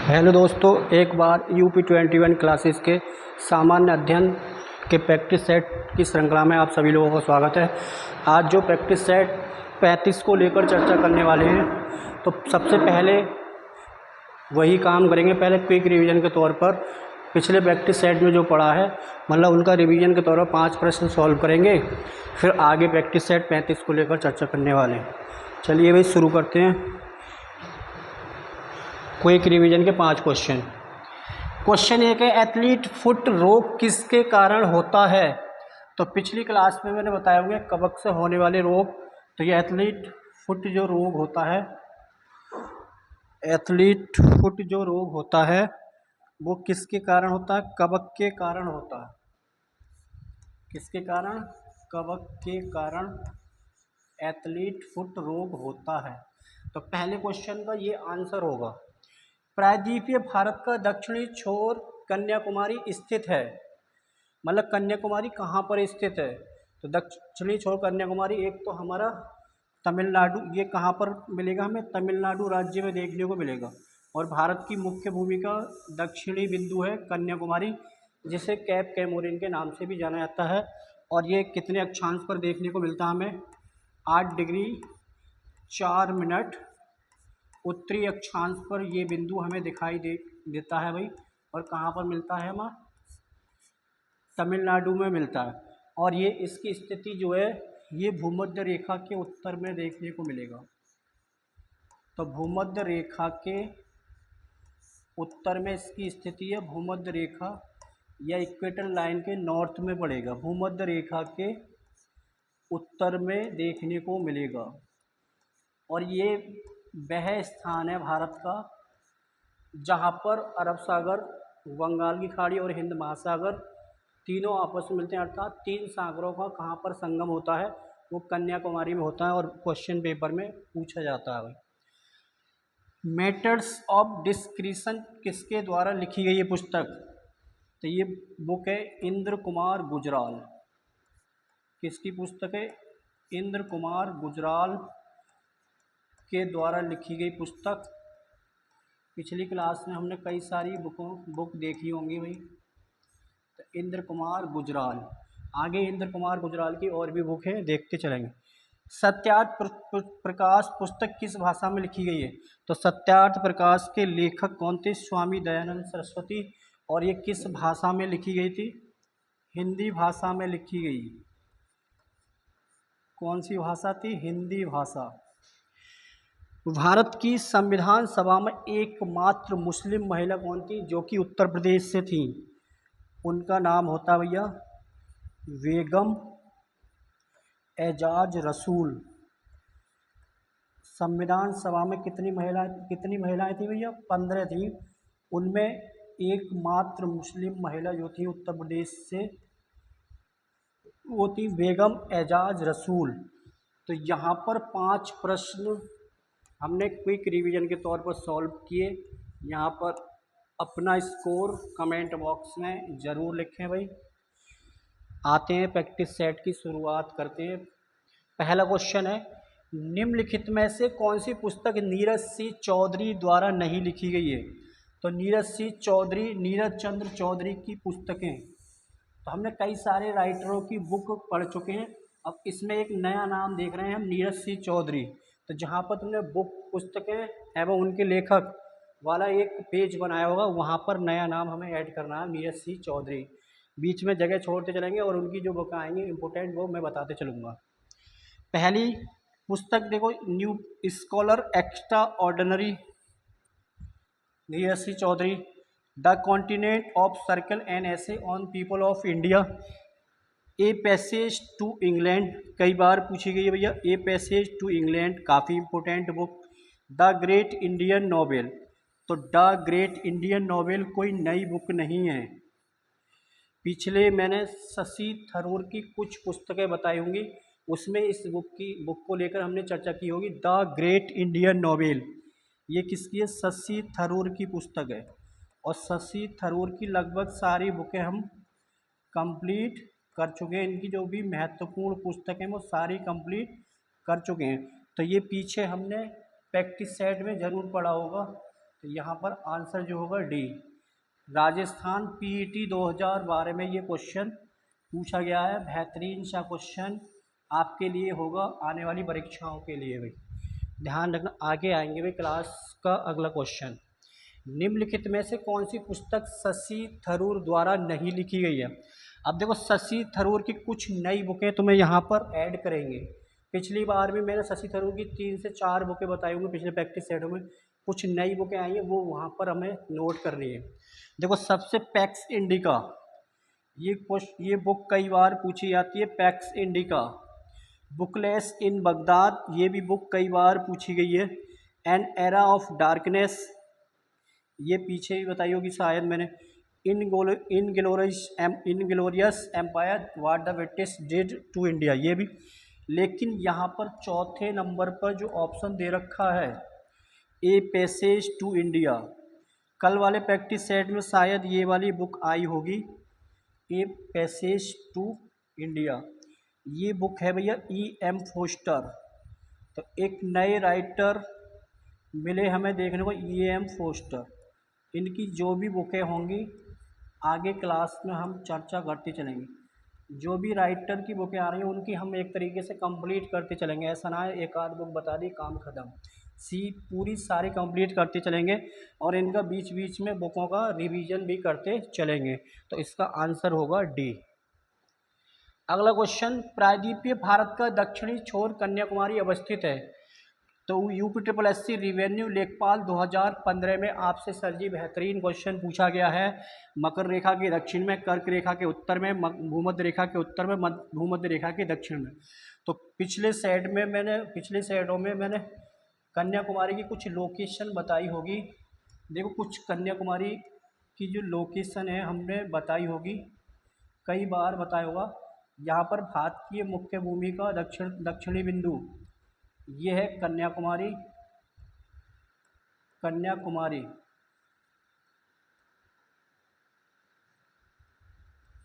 Hello दोस्तों, एक बार UP 21 classes के सामान्य अध्ययन के प्रैक्टिस सेट की श्रृंखला में आप सभी लोगों का स्वागत है। आज जो प्रैक्टिस सेट 35 को लेकर चर्चा करने वाले हैं, तो सबसे पहले वही काम करेंगे। पहले क्विक रिवीजन के तौर पर पिछले प्रैक्टिस सेट में जो पढ़ा है, मतलब उनका रिवीजन के तौर पर 5 प्रश्न सॉल्व करेंगे। फिर आगे प्रैक्टिस सेट 35 को लेकर चर्चा करने वाले हैं। चलिए भाई शुरू करते हैं। क्विक रिवीजन के 5 क्वेश्चन। क्वेश्चन 1 है, एथलीट फुट रोग किसके कारण होता है? तो पिछली क्लास में मैंने बताया हुआ कवक से होने वाले रोग। तो ये एथलीट फुट जो रोग होता है, एथलीट फुट जो रोग होता है वो किसके कारण होता है? कवक के कारण होता है। किसके कारण? कवक के कारण एथलीट फुट रोग होता है। तो पहले क्वेश्चन का ये आंसर होगा। प्रायद्वीपीय भारत का दक्षिणी छोर कन्याकुमारी स्थित है। मतलब कन्याकुमारी कहाँ पर स्थित है? तो दक्षिणी छोर कन्याकुमारी एक तो हमारा तमिलनाडु, ये कहाँ पर मिलेगा? हमें तमिलनाडु राज्य में देखने को मिलेगा। और भारत की मुख्य भूमि का दक्षिणी बिंदु है कन्याकुमारी, जिसे कैप कैमोरिन के नाम से भी जाना जाता है। और ये कितने अक्षांश पर देखने को मिलता है हमें? 8 डिग्री 4 मिनट उत्तरी अक्षांश पर ये बिंदु हमें दिखाई देता है भाई। और कहाँ पर मिलता है? हमारा तमिलनाडु में मिलता है। और ये इसकी स्थिति जो है, ये भूमध्य रेखा के उत्तर में देखने को मिलेगा। तो भूमध्य रेखा के उत्तर में इसकी स्थिति है। भूमध्य रेखा या इक्वेटर लाइन के नॉर्थ में पड़ेगा। भूमध्य रेखा के उत्तर में देखने को मिलेगा। और ये वह स्थान है भारत का जहाँ पर अरब सागर, बंगाल की खाड़ी और हिंद महासागर तीनों आपस में मिलते हैं। अर्थात 3 सागरों का कहाँ पर संगम होता है? वो कन्याकुमारी में होता है। और क्वेश्चन पेपर में पूछा जाता है भाई। मैटर्स ऑफ डिस्क्रिशन किसके द्वारा लिखी गई ये पुस्तक? तो ये बुक है इंद्र कुमार गुजराल। किसकी पुस्तक है? इंद्र कुमार गुजराल के द्वारा लिखी गई पुस्तक। पिछली क्लास में हमने कई सारी बुक देखी होंगी भाई। तो इंद्र कुमार गुजराल, आगे इंद्र कुमार गुजराल की और भी बुक है, देखते चलेंगे। सत्यार्थ प्रकाश पुस्तक किस भाषा में लिखी गई है? तो सत्यार्थ प्रकाश के लेखक कौन थे? स्वामी दयानंद सरस्वती। और ये किस भाषा में लिखी गई थी? हिंदी भाषा में लिखी गई। कौन सी भाषा थी? हिंदी भाषा। भारत की संविधान सभा में एकमात्र मुस्लिम महिला कौन थी जो कि उत्तर प्रदेश से थी? उनका नाम होता भैया बेगम एजाज रसूल। संविधान सभा में कितनी महिलाएं थी भैया? 15 थी। उनमें एकमात्र मुस्लिम महिला जो थी उत्तर प्रदेश से, वो थी बेगम एजाज रसूल। तो यहाँ पर 5 प्रश्न हमने क्विक रिवीजन के तौर पर सॉल्व किए। यहाँ पर अपना स्कोर कमेंट बॉक्स में ज़रूर लिखें भाई। आते हैं प्रैक्टिस सेट की शुरुआत करते हैं। पहला क्वेश्चन है, निम्नलिखित में से कौन सी पुस्तक नीरज सी चौधरी द्वारा नहीं लिखी गई है? तो नीरज सी चौधरी, नीरज चंद्र चौधरी की पुस्तकें। तो हमने कई सारे राइटरों की बुक पढ़ चुके हैं। अब इसमें एक नया नाम देख रहे हैं हम, नीरज सी चौधरी। तो जहाँ पर तुमने बुक, पुस्तकें एवं उनके लेखक वाला एक पेज बनाया होगा, वहाँ पर नया नाम हमें ऐड करना है, नीरज सी चौधरी। बीच में जगह छोड़ते चलेंगे और उनकी जो बुक आएंगी इम्पोर्टेंट, वो मैं बताते चलूँगा। पहली पुस्तक देखो, new scholar extraordinary, Neeraj C Chaudhuri. The continent of circle an essay on people of India. A passage to England, कई बार पूछी गई है भैया। ए पैसेज टू इंग्लैंड काफ़ी important book. The great Indian novel. तो द ग्रेट इंडियन नॉवेल कोई नई बुक नहीं है। पिछले मैंने शशि थरूर की कुछ पुस्तकें बताई होंगी, उसमें इस बुक को लेकर हमने चर्चा की होगी। द ग्रेट इंडियन नॉवेल ये किसकी है? शशि थरूर की पुस्तक है। और शशि थरूर की लगभग सारी बुकें हम कंप्लीट कर चुके हैं। इनकी जो भी महत्वपूर्ण पुस्तकें वो सारी कंप्लीट कर चुके हैं। तो ये पीछे हमने प्रैक्टिस सेट में ज़रूर पढ़ा होगा। तो यहाँ पर आंसर जो होगा डी। राजस्थान पीईटी 2012 में ये क्वेश्चन पूछा गया है। बेहतरीन सा क्वेश्चन आपके लिए होगा आने वाली परीक्षाओं के लिए भी। ध्यान रखना, आगे आएंगे भाई क्लास का अगला क्वेश्चन। निम्नलिखित में से कौन सी पुस्तक शशि थरूर द्वारा नहीं लिखी गई है? अब देखो, शशि थरूर की कुछ नई बुकें तुम्हें यहाँ पर ऐड करेंगे। पिछली बार भी मैंने शशि थरूर की 3 से 4 बुकें बताई होंगी पिछले प्रैक्टिस सेटों में। कुछ नई बुकें आई हैं, वो वहाँ पर हमें नोट करनी है। देखो, सबसे पैक्स इंडिका, ये बुक कई बार पूछी जाती है। पैक्स इंडिका, बुकलेस इन बगदाद, ये भी बुक कई बार पूछी गई है। एन एरा ऑफ डार्कनेस, ये पीछे भी बताई होगी शायद मैंने। Inglorious empire, what the British did to India, ये भी। लेकिन यहाँ पर चौथे नंबर पर जो ऑप्शन दे रखा है, ए पैसेज टू इंडिया, कल वाले प्रैक्टिस सेट में शायद ये वाली बुक आई होगी, ए पैसेज टू इंडिया। ये बुक है भैया E.M. फोस्टर। तो एक नए राइटर मिले हमें देखने को, E.M. फोस्टर। इनकी जो भी बुकें होंगी आगे क्लास में हम चर्चा करते चलेंगे। जो भी राइटर की बुकें आ रही हैं उनकी हम एक तरीके से कंप्लीट करते चलेंगे। ऐसा ना है एक आध बुक बता दी काम ख़त्म, पूरी सारी कंप्लीट करते चलेंगे और इनका बीच बीच में बुकों का रिवीजन भी करते चलेंगे। तो इसका आंसर होगा डी। अगला क्वेश्चन, प्रायद्वीपीय भारत का दक्षिणी छोर कन्याकुमारी अवस्थित है। तो UPSSC रिवेन्यू लेखपाल 2015 में आपसे सर जी बेहतरीन क्वेश्चन पूछा गया है। मकर रेखा के दक्षिण में, कर्क रेखा के उत्तर में, भूमध्य रेखा के उत्तर में, भूमध्य रेखा के दक्षिण में। तो पिछले सेटों में मैंने कन्याकुमारी की कुछ लोकेशन बताई होगी। देखो, कुछ कन्याकुमारी की जो लोकेशन है हमने बताई होगी, कई बार बताया होगा। यहाँ पर भारत की मुख्य भूमि का दक्षिणी बिंदु ये है कन्याकुमारी।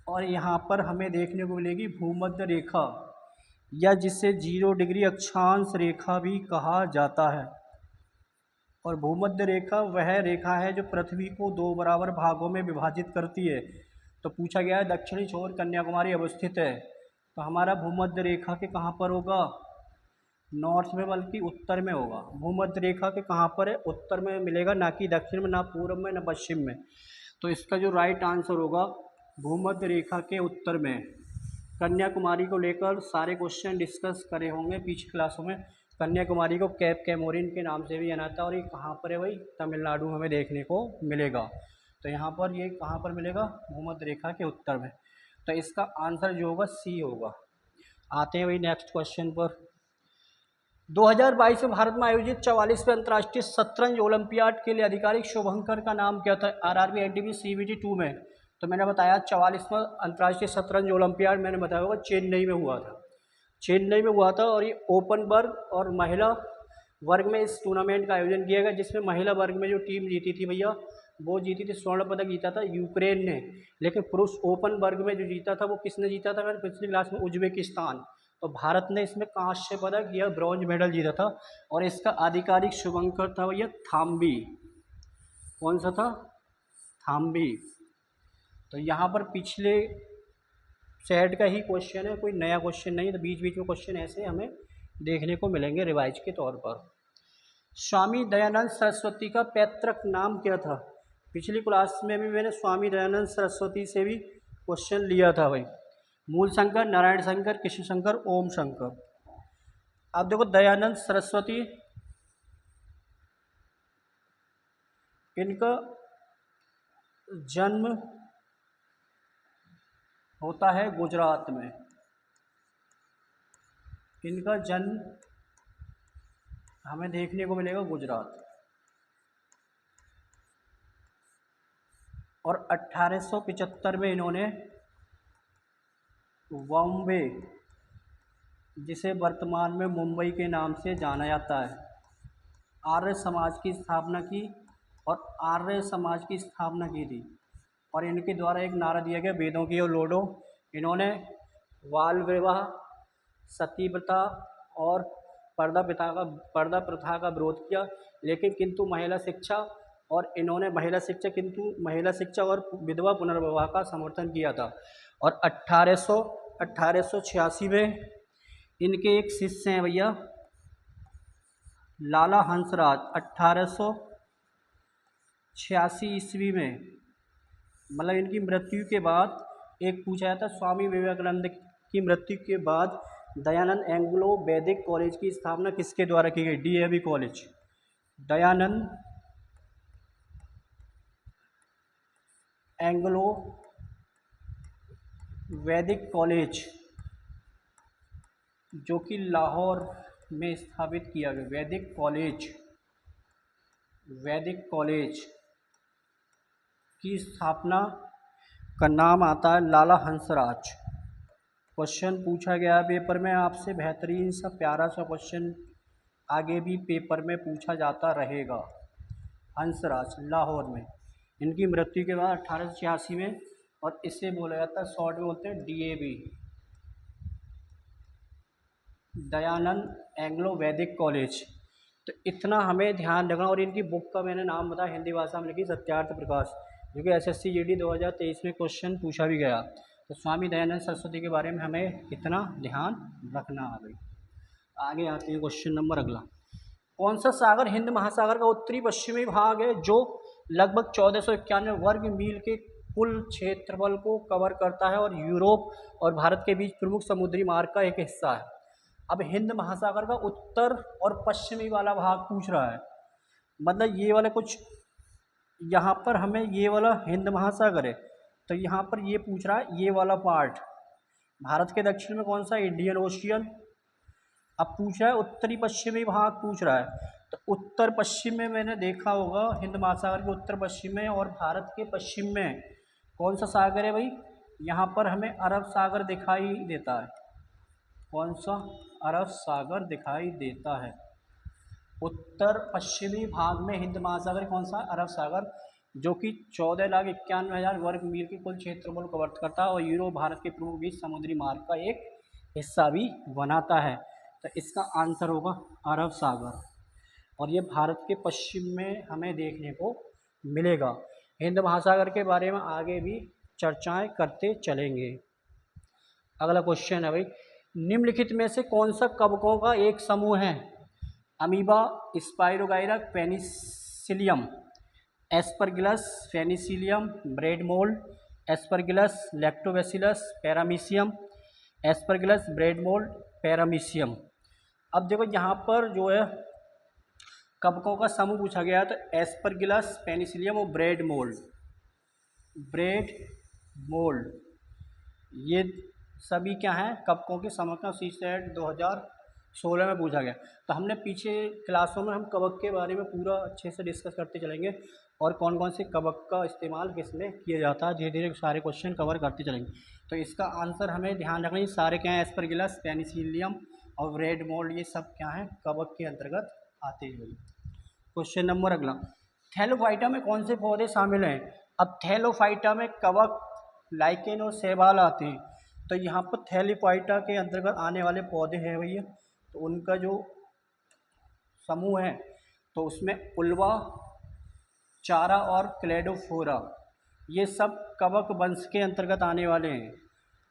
और यहाँ पर हमें देखने को मिलेगी भूमध्य रेखा, या जिसे 0 डिग्री अक्षांश रेखा भी कहा जाता है। और भूमध्य रेखा वह रेखा है जो पृथ्वी को 2 बराबर भागों में विभाजित करती है। तो पूछा गया है दक्षिणी छोर कन्याकुमारी अवस्थित है, तो हमारा भूमध्य रेखा के कहाँ पर होगा? नॉर्थ में, बल्कि उत्तर में होगा। भूमध्य रेखा के कहाँ पर है? उत्तर में मिलेगा, ना कि दक्षिण में, ना पूर्व में, ना पश्चिम में। तो इसका जो राइट आंसर होगा भूमध्य रेखा के उत्तर में। कन्याकुमारी को लेकर सारे क्वेश्चन डिस्कस करे होंगे पिछली क्लासों में। कन्याकुमारी को कैप कैमोरिन के नाम से भी जाना था, और ये कहाँ पर है भाई? तमिलनाडु हमें देखने को मिलेगा। तो यहाँ पर ये कहाँ पर मिलेगा? भूमध्य रेखा के उत्तर में। तो इसका आंसर जो होगा सी होगा। आते हैं भाई नेक्स्ट क्वेश्चन पर। 2022 में भारत में आयोजित 44वें अंतर्राष्ट्रीय शतरंज ओलंपियाड के लिए आधिकारिक शुभंकर का नाम क्या था? RRB NTP CBT 2 में। तो मैंने बताया 44वां अंतर्राष्ट्रीय शतरंज ओलंपियाड मैंने बताया होगा चेन्नई में हुआ था। और ये ओपन वर्ग और महिला वर्ग में इस टूर्नामेंट का आयोजन किया गया, जिसमें महिला वर्ग में जो टीम जीती थी भैया, वो जीती थी, स्वर्ण पदक जीता था यूक्रेन ने। लेकिन पुरुष ओपन वर्ग में जो जीता था वो किसने जीता था? मैंने पिछली क्लास में उज्बेकिस्तान। तो भारत ने इसमें कांस्य पदक या ब्रॉन्ज मेडल जीता था, और इसका आधिकारिक शुभंकर था भैया थाम्बी। कौन सा था? थाम्बी। तो यहाँ पर पिछले सेट का ही क्वेश्चन है, कोई नया क्वेश्चन नहीं। तो बीच बीच में क्वेश्चन ऐसे हमें देखने को मिलेंगे रिवाइज के तौर पर। स्वामी दयानंद सरस्वती का पैतृक नाम क्या था? पिछली क्लास में भी मैंने स्वामी दयानंद सरस्वती से भी क्वेश्चन लिया था भाई। मूल शंकर, नारायण शंकर, कृष्ण शंकर, ओम शंकर। अब देखो, दयानंद सरस्वती, इनका जन्म होता है गुजरात में। इनका जन्म हमें देखने को मिलेगा गुजरात। और 1875 में इन्होंने बॉम्बे, जिसे वर्तमान में मुंबई के नाम से जाना जाता है, आर्य समाज की स्थापना की। और आर्य समाज की स्थापना की थी, और इनके द्वारा एक नारा दिया गया, वेदों की ओर लौटो। इन्होंने बाल विवाह, सती प्रथा और पर्दा प्रथा का विरोध किया, लेकिन किंतु महिला शिक्षा और इन्होंने महिला शिक्षा और विधवा पुनर्विवाह का समर्थन किया था। और 1886 में इनके एक शिष्य हैं भैया लाला हंसराज। 1886 ईस्वी में, मतलब इनकी मृत्यु के बाद एक पूछा जाता है, स्वामी विवेकानंद की मृत्यु के बाद दयानंद एंग्लो वैदिक कॉलेज की स्थापना किसके द्वारा की गई? DAV college. Dayanand Anglo Vedic college जो कि लाहौर में स्थापित किया गया। वैदिक कॉलेज की स्थापना का नाम आता है लाला हंसराज। क्वेश्चन पूछा गया पेपर में आपसे, बेहतरीन सा प्यारा सा क्वेश्चन आगे भी पेपर में पूछा जाता रहेगा। हंसराज लाहौर में, इनकी मृत्यु के बाद 1886 में, और इसे बोला जाता है, शॉर्ट में बोलते हैं DAV, Dayanand Anglo Vedic college. तो इतना हमें ध्यान रखना। और इनकी बुक का मैंने नाम बताया, हिंदी भाषा में लिखी सत्यार्थ प्रकाश, जो कि एसएससी जीडी 2023 में क्वेश्चन पूछा भी गया। तो स्वामी दयानंद सरस्वती के बारे में हमें इतना ध्यान रखना है भाई। आगे आते हैं क्वेश्चन नंबर अगला। कौन सा सागर हिंद महासागर का उत्तरी पश्चिमी भाग है जो लगभग 1491 वर्ग मील के कुल क्षेत्रफल को कवर करता है और यूरोप और भारत के बीच प्रमुख समुद्री मार्ग का एक हिस्सा है? अब हिंद महासागर का उत्तर और पश्चिमी वाला भाग पूछ रहा है, मतलब ये वाला कुछ, यहाँ पर हमें ये वाला हिंद महासागर है, तो यहाँ पर ये पूछ रहा है ये वाला पार्ट। भारत के दक्षिण में कौन सा? Indian ocean. अब पूछ रहा है उत्तरी पश्चिमी भाग पूछ रहा है, तो उत्तर पश्चिम में मैंने देखा होगा, हिंद महासागर के उत्तर पश्चिम में और भारत के पश्चिम में कौन सा सागर है भाई? यहाँ पर हमें अरब सागर दिखाई देता है। कौन सा? अरब सागर दिखाई देता है। उत्तर पश्चिमी भाग में हिंद महासागर कौन सा? अरब सागर, जो कि 14,91,000 वर्ग मील के कुल क्षेत्रफल को कवर करता है और यूरोप भारत के प्रमुख बीच समुद्री मार्ग का एक हिस्सा भी बनाता है। तो इसका आंसर होगा अरब सागर, और ये भारत के पश्चिम में हमें देखने को मिलेगा। हिंद महासागर के बारे में आगे भी चर्चाएं करते चलेंगे। अगला क्वेश्चन है भाई, निम्नलिखित में से कौन सा कवकों का एक समूह है? Amoeba, spirogyra, penicillium, aspergillus, penicillium, bread mould, aspergillus, lactobacillus, paramecium, aspergillus, bread mould, paramecium. अब देखो यहाँ पर जो है कवकों का समूह पूछा गया है, तो एस्परगिलस, पेनिसिलियम और ब्रेड मोल्ड ये सभी क्या हैं? कवकों के समूह का। सीसेट 2016 में पूछा गया। तो हमने पीछे क्लासों में हम कवक के बारे में पूरा अच्छे से डिस्कस करते चलेंगे और कौन कौन से कवक का इस्तेमाल किसमें किया जाता है, धीरे धीरे सारे क्वेश्चन कवर करते चलेंगे। तो इसका आंसर हमें ध्यान रखना, ये सारे क्या हैं? एस्परगिलस, पेनिसिलियम और ब्रेड मोल्ड, ये सब क्या हैं? कवक के अंतर्गत आते हैं। क्वेश्चन नंबर अगला, थैलोफाइटा में कौन से पौधे शामिल हैं? अब थैलोफाइटा में कवक, लाइकेन और शैवाल आते हैं। तो यहाँ पर थैलोफाइटा के अंतर्गत आने वाले पौधे हैं भैया, तो उनका जो समूह है तो उसमें उल्वा, चारा और क्लेडोफोरा, ये सब कवक वंश के अंतर्गत आने वाले हैं।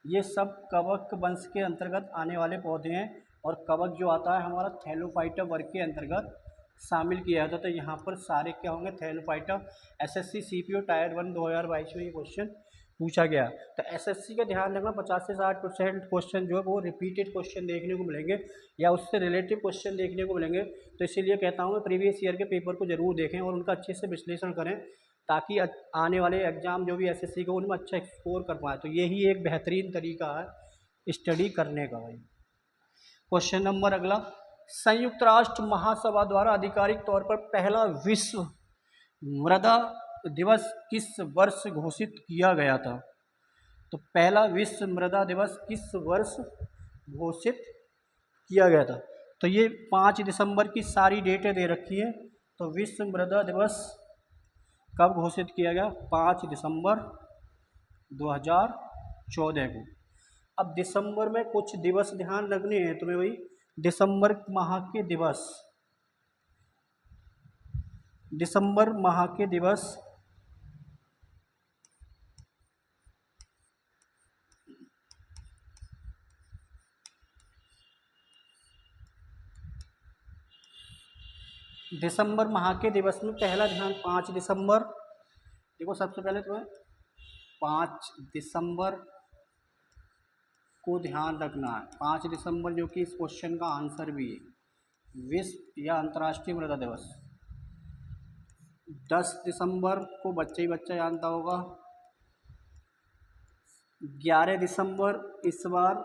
ये सब कवक वंश के अंतर्गत आने वाले पौधे हैं, और कवक जो आता है हमारा थैलोफाइटा वर्ग के अंतर्गत शामिल किया जाता है। तो यहाँ पर सारे क्या होंगे? थैलोफाइटा। एसएससी सीपीओ टायर 1 2022 में ये क्वेश्चन पूछा गया। तो एसएससी का ध्यान रखना, 50 से 60% क्वेश्चन जो है वो रिपीटेड क्वेश्चन देखने को मिलेंगे या उससे रिलेटिव क्वेश्चन देखने को मिलेंगे। तो इसीलिए कहता हूँ प्रीवियस ईयर के पेपर को जरूर देखें और उनका अच्छे से विश्लेषण करें, ताकि आने वाले एग्जाम जो भी एसएससी को उनमें अच्छा स्कोर कर पाए। तो यही एक बेहतरीन तरीका है स्टडी करने का भाई। क्वेश्चन नंबर अगला, संयुक्त राष्ट्र महासभा द्वारा आधिकारिक तौर पर पहला विश्व मृदा दिवस किस वर्ष घोषित किया गया था? तो पहला विश्व मृदा दिवस किस वर्ष घोषित किया गया था? तो ये 5 दिसंबर की सारी डेटें दे रखी है। तो विश्व मृदा दिवस कब घोषित किया गया? 5 दिसंबर 2014 को। अब दिसंबर में कुछ दिवस ध्यान रखने हैं तुम्हें भाई, दिसंबर माह के दिवस, दिसंबर माह के दिवस दिसंबर माह के दिवस में पहला ध्यान 5 दिसंबर। देखो सबसे पहले तुम्हें 5 दिसंबर को ध्यान रखना है। 5 दिसंबर जो कि इस क्वेश्चन का आंसर भी है, विश्व या अंतर्राष्ट्रीय मृदा दिवस। 10 दिसंबर को बच्चा ही बच्चा जानता होगा। 11 दिसंबर इस बार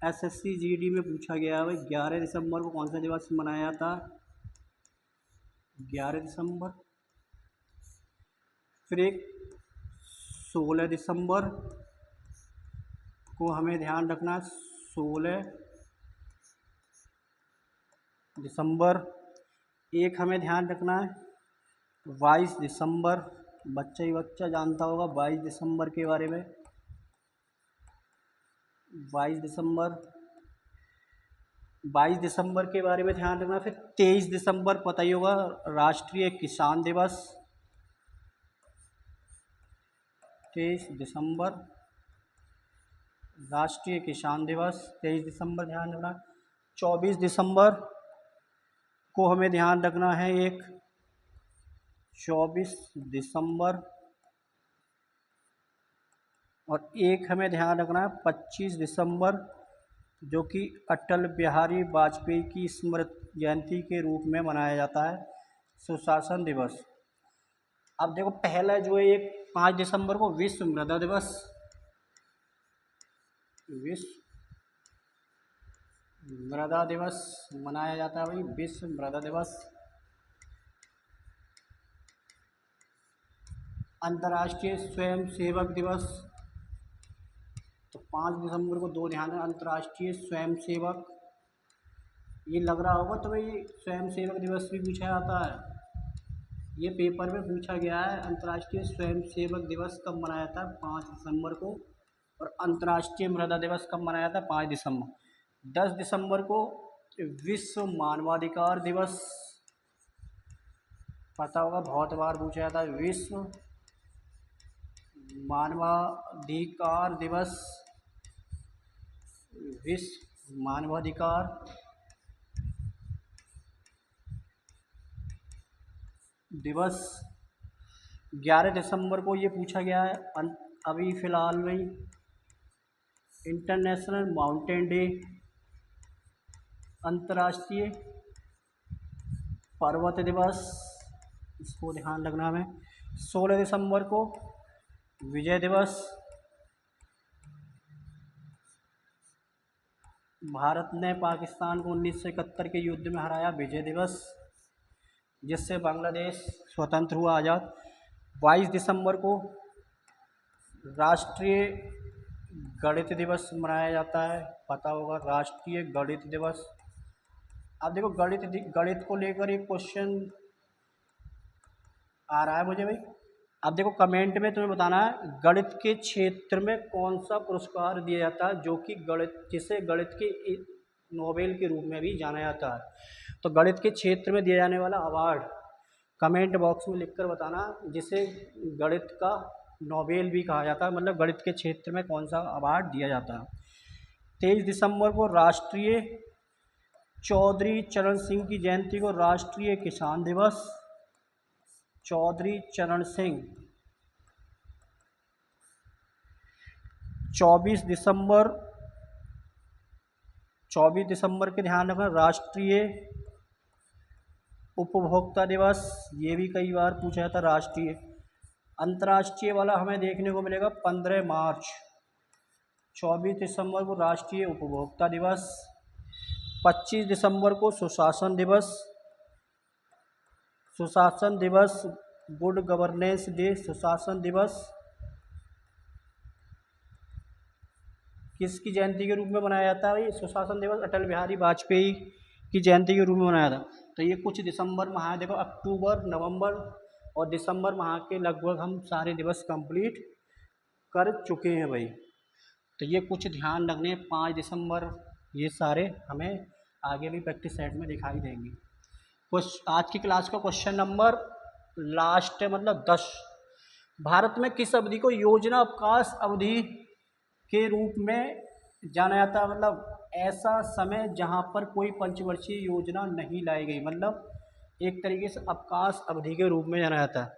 एसएससी जीडी में पूछा गया है भाई, 11 दिसंबर को कौन सा दिवस मनाया जाता है? 11 दिसंबर। फिर एक 16 दिसंबर को हमें ध्यान रखना है, 16 दिसंबर। एक हमें ध्यान रखना है 22 दिसंबर, बच्चा ही बच्चा जानता होगा 22 दिसंबर के बारे में। 22 दिसंबर, 22 दिसंबर के बारे में ध्यान रखना। फिर 23 दिसंबर पता ही होगा, राष्ट्रीय किसान दिवस। 23 दिसंबर राष्ट्रीय किसान दिवस, 23 दिसंबर ध्यान रखना। 24 दिसंबर को हमें ध्यान रखना है एक 24 दिसंबर, और एक हमें ध्यान रखना है 25 दिसंबर, जो कि अटल बिहारी वाजपेयी की स्मृति जयंती के रूप में मनाया जाता है, सुशासन दिवस। अब देखो पहला जो है एक 5 दिसंबर को विश्व मृदा दिवस, विश्व मृदा दिवस मनाया जाता है भाई, विश्व मृदा दिवस। अंतर्राष्ट्रीय स्वयं सेवक दिवस, तो 5 दिसंबर को दो ध्यान है, अंतर्राष्ट्रीय स्वयं सेवक। ये लग रहा होगा तो भाई स्वयं सेवक दिवस भी पूछा जाता है, ये पेपर में पूछा गया है। अंतर्राष्ट्रीय स्वयं सेवक दिवस कब मनाया था? 5 दिसंबर को। और अंतर्राष्ट्रीय मृदा दिवस कब मनाया था? 5 दिसंबर। 10 दिसंबर को विश्व मानवाधिकार दिवस, पता होगा बहुत बार पूछा जाता है, विश्व मानवाधिकार दिवस, विश्व मानवाधिकार दिवस। 11 दिसंबर को ये पूछा गया है अभी फ़िलहाल में ही, इंटरनेशनल माउंटेन डे, अंतर्राष्ट्रीय पर्वत दिवस, इसको ध्यान रखना हमें। 16 दिसंबर को विजय दिवस, भारत ने पाकिस्तान को 1971 के युद्ध में हराया, विजय दिवस, जिससे बांग्लादेश स्वतंत्र हुआ, आज़ाद। 22 दिसंबर को राष्ट्रीय गणित दिवस मनाया जाता है, पता होगा राष्ट्रीय गणित दिवस। अब देखो गणित को लेकर एक क्वेश्चन आ रहा है मुझे भाई। अब देखो कमेंट में तुम्हें बताना है गणित के क्षेत्र में कौन सा पुरस्कार दिया जाता है, जो कि जिसे गणित के नोबेल के रूप में भी जाना जाता है। तो गणित के क्षेत्र में दिया जाने वाला अवार्ड कमेंट बॉक्स में लिखकर बताना, जिसे गणित का नोबेल भी कहा जाता है, मतलब गणित के क्षेत्र में कौन सा अवार्ड दिया जाता है। 23 दिसंबर को राष्ट्रीय चौधरी चरण सिंह की जयंती को राष्ट्रीय किसान दिवस, चौधरी चरण सिंह। 24 दिसंबर, 24 दिसंबर के ध्यान रखना राष्ट्रीय उपभोक्ता दिवस, ये भी कई बार पूछा जाता है राष्ट्रीय। अंतर्राष्ट्रीय वाला हमें देखने को मिलेगा 15 मार्च। 24 दिसंबर को राष्ट्रीय उपभोक्ता दिवस। 25 दिसंबर को सुशासन दिवस, सुशासन दिवस, गुड गवर्नेंस डे, सुशासन दिवस किसकी जयंती के रूप में मनाया जाता है? सुशासन दिवस अटल बिहारी वाजपेयी की जयंती के रूप में मनाया था। तो ये कुछ दिसंबर माह, देखो अक्टूबर, नवंबर और दिसंबर माह के लगभग हम सारे दिवस कंप्लीट कर चुके हैं भाई। तो ये कुछ ध्यान रखने 5 दिसंबर, ये सारे हमें आगे भी प्रैक्टिस सेट में दिखाई देंगे। आज की क्लास का क्वेश्चन नंबर लास्ट है मतलब 10। भारत में किस अवधि को योजना अवकाश अवधि के रूप में जाना जाता है? मतलब ऐसा समय जहाँ पर कोई पंचवर्षीय योजना नहीं लाई गई, मतलब एक तरीके से अवकाश अवधि के रूप में जाना जाता है।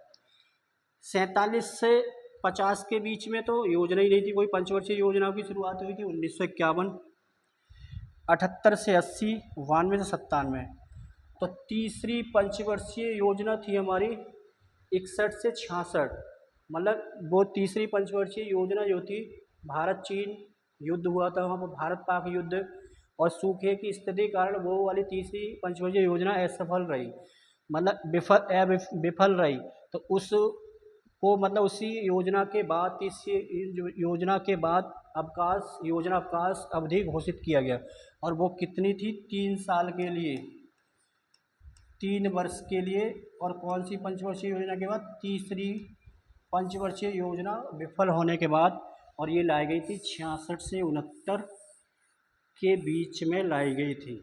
47 से 50 के बीच में तो योजना ही नहीं थी, कोई पंचवर्षीय योजना की शुरुआत हुई थी 1951। 78 से 80, 92 से 97। तो तीसरी पंचवर्षीय योजना थी हमारी 61 से 66। मतलब वो तीसरी पंचवर्षीय योजना जो थी, भारत चीन युद्ध हुआ था वहाँ पर, भारत पाक युद्ध और सूखे की स्थिति के कारण वो वाली तीसरी पंचवर्षीय योजना असफल रही, मतलब विफल रही। तो उस को मतलब उसी योजना के बाद योजना के बाद अवकाश अवधि घोषित किया गया। और वो कितनी थी? 3 साल के लिए, 3 वर्ष के लिए। और कौन सी पंचवर्षीय योजना के बाद? तीसरी पंचवर्षीय योजना विफल होने के बाद। और ये लाई गई थी 66 से 69 के बीच में लाई गई थी।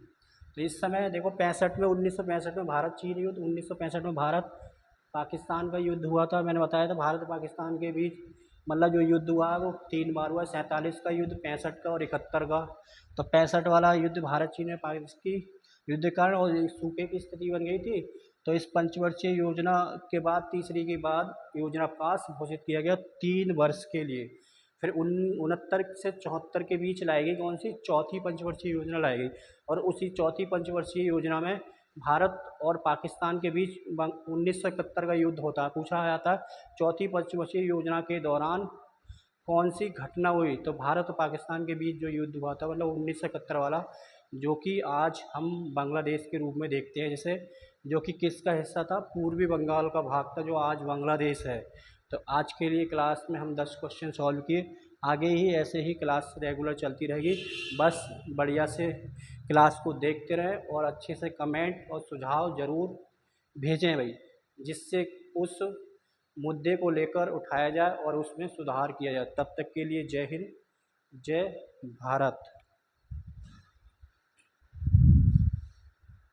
तो इस समय देखो 65 में, 1965 में भारत चीन युद्ध, 1965 में भारत पाकिस्तान का युद्ध हुआ था। मैंने बताया था भारत पाकिस्तान के बीच मतलब जो युद्ध हुआ है वो 3 बार हुआ, 47 का युद्ध, 65 का और 71 का। तो 65 वाला युद्ध भारत चीन में पाकिस्तान की युद्ध के कारण और सूखे की स्थिति बन गई थी। तो इस पंचवर्षीय योजना के बाद, तीसरी के बाद योजना अवकाश घोषित किया गया 3 वर्ष के लिए। फिर 69 से 74 के बीच लाई गई कौन सी? चौथी पंचवर्षीय योजना लाई गई। और उसी चौथी पंचवर्षीय योजना में भारत और पाकिस्तान के बीच 1971 का युद्ध होता, पूछा जाता है चौथी पंचवर्षीय योजना के दौरान कौन सी घटना हुई? तो भारत और पाकिस्तान के बीच जो युद्ध हुआ था, मतलब 1971 वाला, जो कि आज हम बांग्लादेश के रूप में देखते हैं जैसे, जो कि किसका हिस्सा था? पूर्वी बंगाल का भाग था, जो आज बांग्लादेश है। तो आज के लिए क्लास में हम 10 क्वेश्चन सॉल्व किए। आगे ही ऐसे ही क्लास रेगुलर चलती रहेगी। बस बढ़िया से क्लास को देखते रहें और अच्छे से कमेंट और सुझाव ज़रूर भेजें भाई, जिससे उस मुद्दे को लेकर उठाया जाए और उसमें सुधार किया जाए। तब तक के लिए जय हिंद, जय भारत।